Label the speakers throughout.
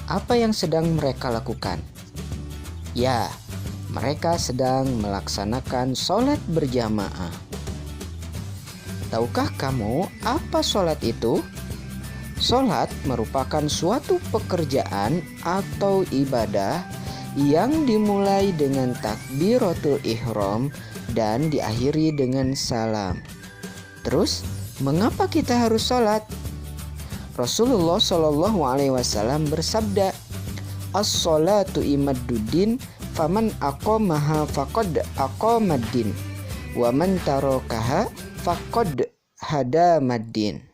Speaker 1: Apa yang sedang mereka lakukan? Ya, mereka sedang melaksanakan sholat berjamaah. Tahukah kamu apa sholat itu? Sholat merupakan suatu pekerjaan atau ibadah yang dimulai dengan takbiratul ihram dan diakhiri dengan salam. Terus, mengapa kita harus sholat? Rasulullah Shallallahu Alaihi Wasallam bersabda, "As-sholatu imaduddin, faman aqamaha faqad aqamaddin, wa man tarakaha faqad hadamaddin."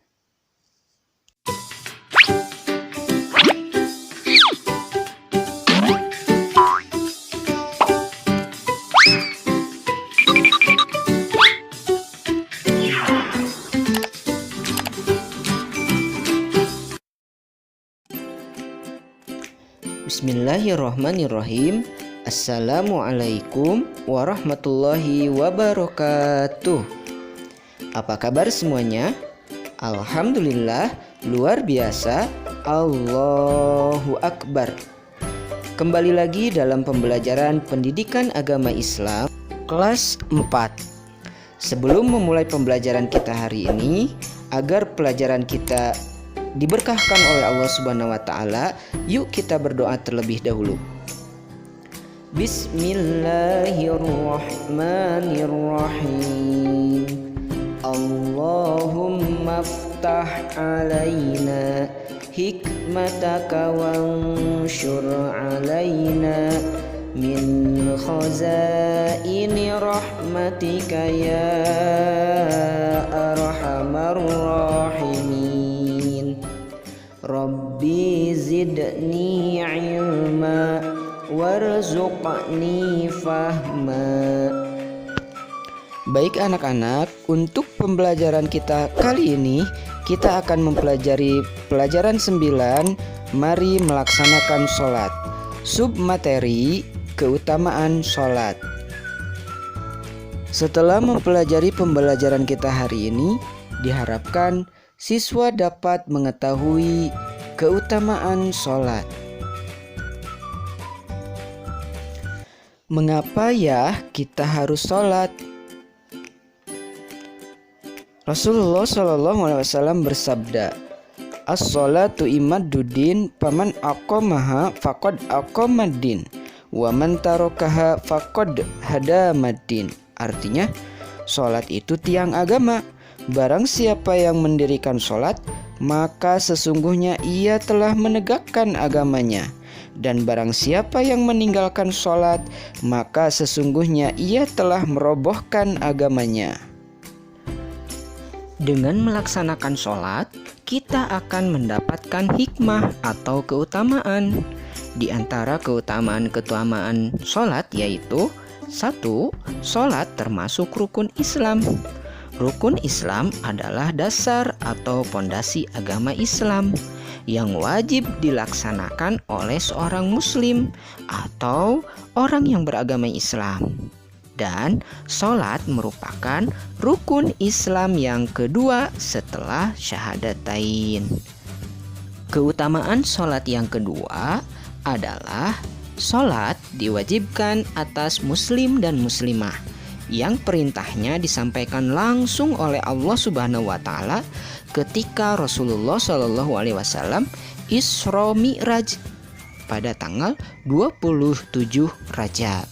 Speaker 1: Bismillahirrahmanirrahim. Assalamualaikum warahmatullahi wabarakatuh. Apa kabar semuanya? Alhamdulillah, luar biasa. Allahu Akbar. Kembali lagi dalam pembelajaran pendidikan agama Islam kelas 4. Sebelum memulai pembelajaran kita hari ini, agar pelajaran kita diberkahkan oleh Allah Subhanahu wa taala, yuk kita berdoa terlebih dahulu. Bismillahirrahmanirrahim. Allahumma aftah alaina hikmataka wanshur alaina min khazaini rahmatika ya arhamar rahimin. Rabbi zidni ilma warzuqni fahma. Baik anak-anak, untuk pembelajaran kita kali ini kita akan mempelajari pelajaran 9, mari melaksanakan sholat. Submateri, keutamaan sholat. Setelah mempelajari pembelajaran kita hari ini, diharapkan siswa dapat mengetahui keutamaan sholat. Mengapa ya kita harus sholat? Rasulullah Shallallahu Alaihi Wasallam bersabda, "As-sholatu imaduddin, paman aqamaha faqad aqamaddin, wa man tarakaha faqad hadamaddin." Artinya, sholat itu tiang agama. Barang siapa yang mendirikan sholat, maka sesungguhnya ia telah menegakkan agamanya. Dan barang siapa yang meninggalkan sholat, maka sesungguhnya ia telah merobohkan agamanya. Dengan melaksanakan sholat, kita akan mendapatkan hikmah atau keutamaan. Di antara keutamaan sholat yaitu 1. Sholat termasuk rukun Islam. Rukun Islam adalah dasar atau pondasi agama Islam yang wajib dilaksanakan oleh seorang muslim atau orang yang beragama Islam. Dan sholat merupakan rukun Islam yang kedua setelah syahadatain. Keutamaan sholat yang kedua adalah sholat diwajibkan atas muslim dan muslimah, yang perintahnya disampaikan langsung oleh Allah Subhanahu wa taala ketika Rasulullah Shallallahu Alaihi Wasallam Isra Mi'raj pada tanggal 27 Rajab.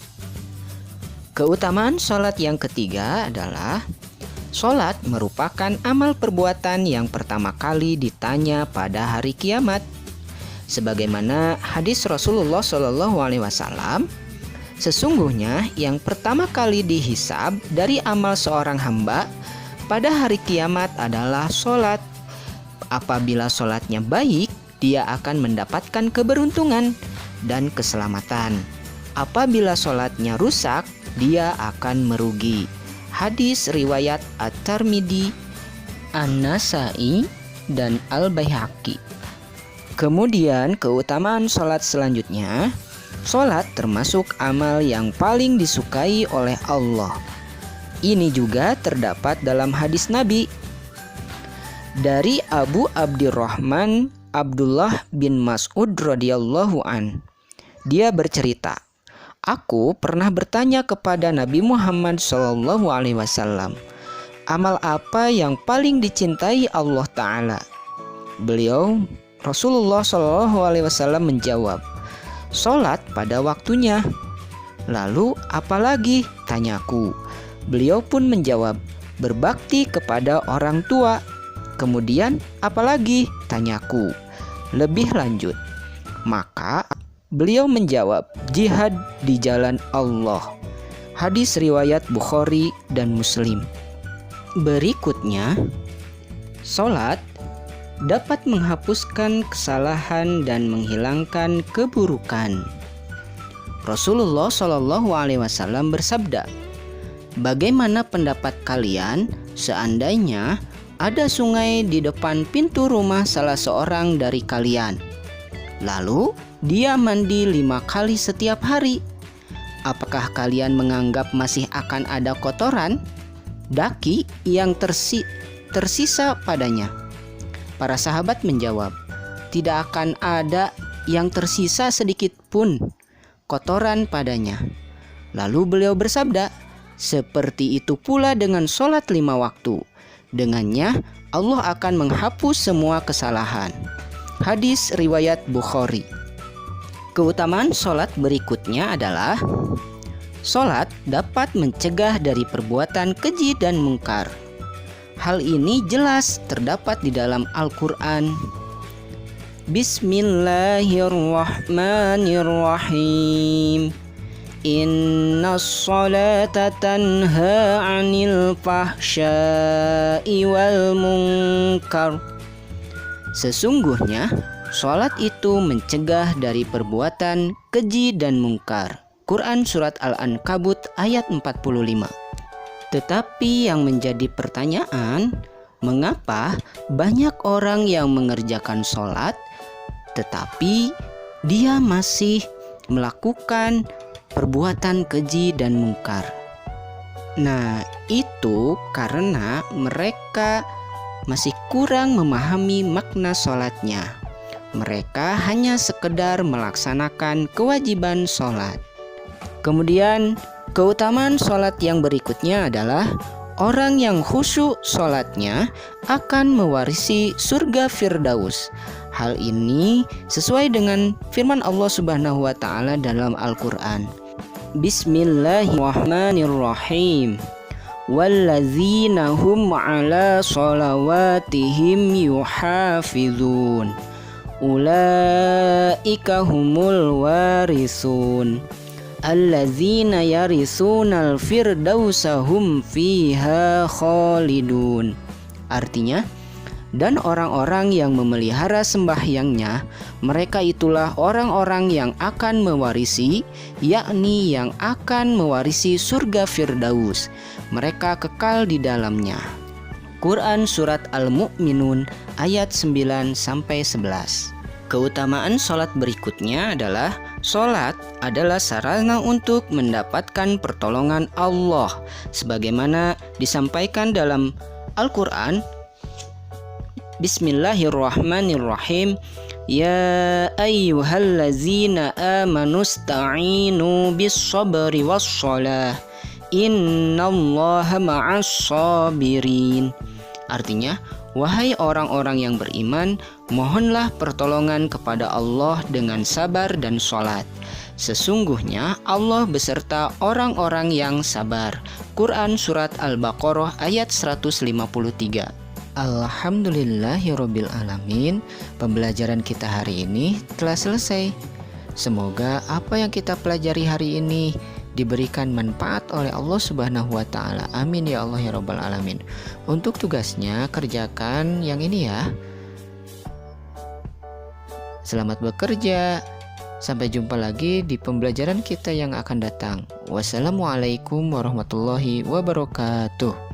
Speaker 1: Keutamaan sholat yang ketiga adalah sholat merupakan amal perbuatan yang pertama kali ditanya pada hari kiamat. Sebagaimana hadis Rasulullah Shallallahu Alaihi Wasallam, sesungguhnya yang pertama kali dihisab dari amal seorang hamba pada hari kiamat adalah sholat. Apabila sholatnya baik, dia akan mendapatkan keberuntungan dan keselamatan. Apabila sholatnya rusak, dia akan merugi. Hadis riwayat At-Tirmidzi, An-Nasa'i, dan Al-Baihaqi. Kemudian keutamaan sholat selanjutnya, sholat termasuk amal yang paling disukai oleh Allah. Ini juga terdapat dalam hadis Nabi dari Abu Abdurrahman Abdullah bin Mas'ud radhiyallahu an. Dia bercerita, aku pernah bertanya kepada Nabi Muhammad SAW, amal apa yang paling dicintai Allah Ta'ala? Beliau, Rasulullah SAW menjawab, sholat pada waktunya. Lalu apalagi? Tanyaku. Beliau pun menjawab, berbakti kepada orang tua. Kemudian apalagi? Tanyaku. Lebih lanjut, maka beliau menjawab, jihad di jalan Allah. Hadis riwayat Bukhari dan Muslim. Berikutnya, sholat dapat menghapuskan kesalahan dan menghilangkan keburukan. Rasulullah SAW bersabda, bagaimana pendapat kalian seandainya ada sungai di depan pintu rumah salah seorang dari kalian, lalu dia mandi 5 kali setiap hari? Apakah kalian menganggap masih akan ada kotoran, daki yang tersisa padanya? Para sahabat menjawab, tidak akan ada yang tersisa sedikit pun kotoran padanya. Lalu beliau bersabda, seperti itu pula dengan sholat 5 waktu. Dengannya Allah akan menghapus semua kesalahan. Hadis riwayat Bukhari. Keutamaan sholat berikutnya adalah sholat dapat mencegah dari perbuatan keji dan mungkar. Hal ini jelas terdapat di dalam Al-Quran. Bismillahirrahmanirrahim. Innas sholata tanha 'anil fahsya'i wal munkar. Sesungguhnya sholat itu mencegah dari perbuatan keji dan mungkar. Quran Surat Al-Ankabut ayat 45. Tetapi yang menjadi pertanyaan, mengapa banyak orang yang mengerjakan sholat tetapi dia masih melakukan perbuatan keji dan mungkar? Nah, itu karena mereka masih kurang memahami makna sholatnya. Mereka hanya sekedar melaksanakan kewajiban sholat. Kemudian keutamaan sholat yang berikutnya adalah orang yang khusyuk sholatnya akan mewarisi surga Firdaus. Hal ini sesuai dengan firman Allah Subhanahu wa Ta'ala dalam Al-Quran. Bismillahirrahmanirrahim. Wallazina hum ala sholawatihim yuhafizun. Ulaika humul warisun. Allazina yarisunal firdausa hum fiha khalidun. Artinya, dan orang-orang yang memelihara sembahyangnya, mereka itulah orang-orang yang akan mewarisi, yakni yang akan mewarisi surga Firdaus. Mereka kekal di dalamnya. Quran Surat Al-Mu'minun ayat 9-11. Keutamaan sholat berikutnya adalah sholat adalah sarana untuk mendapatkan pertolongan Allah, sebagaimana disampaikan dalam Al-Quran. Bismillahirrahmanirrahim. Ya ayyuhallazina amanu sta'inu bis-sabri was-shalah. Innallaha ma'as sabirin. Artinya, wahai orang-orang yang beriman, mohonlah pertolongan kepada Allah dengan sabar dan sholat. Sesungguhnya Allah beserta orang-orang yang sabar. Quran Surat Al-Baqarah ayat 153. Alhamdulillahirabbil alamin. Pembelajaran kita hari ini telah selesai. Semoga apa yang kita pelajari hari ini diberikan manfaat oleh Allah Subhanahu wa Ta'ala. Amin ya Allah ya Rabbal alamin. Untuk tugasnya kerjakan yang ini ya. Selamat bekerja. Sampai jumpa lagi di pembelajaran kita yang akan datang. Wassalamualaikum warahmatullahi wabarakatuh.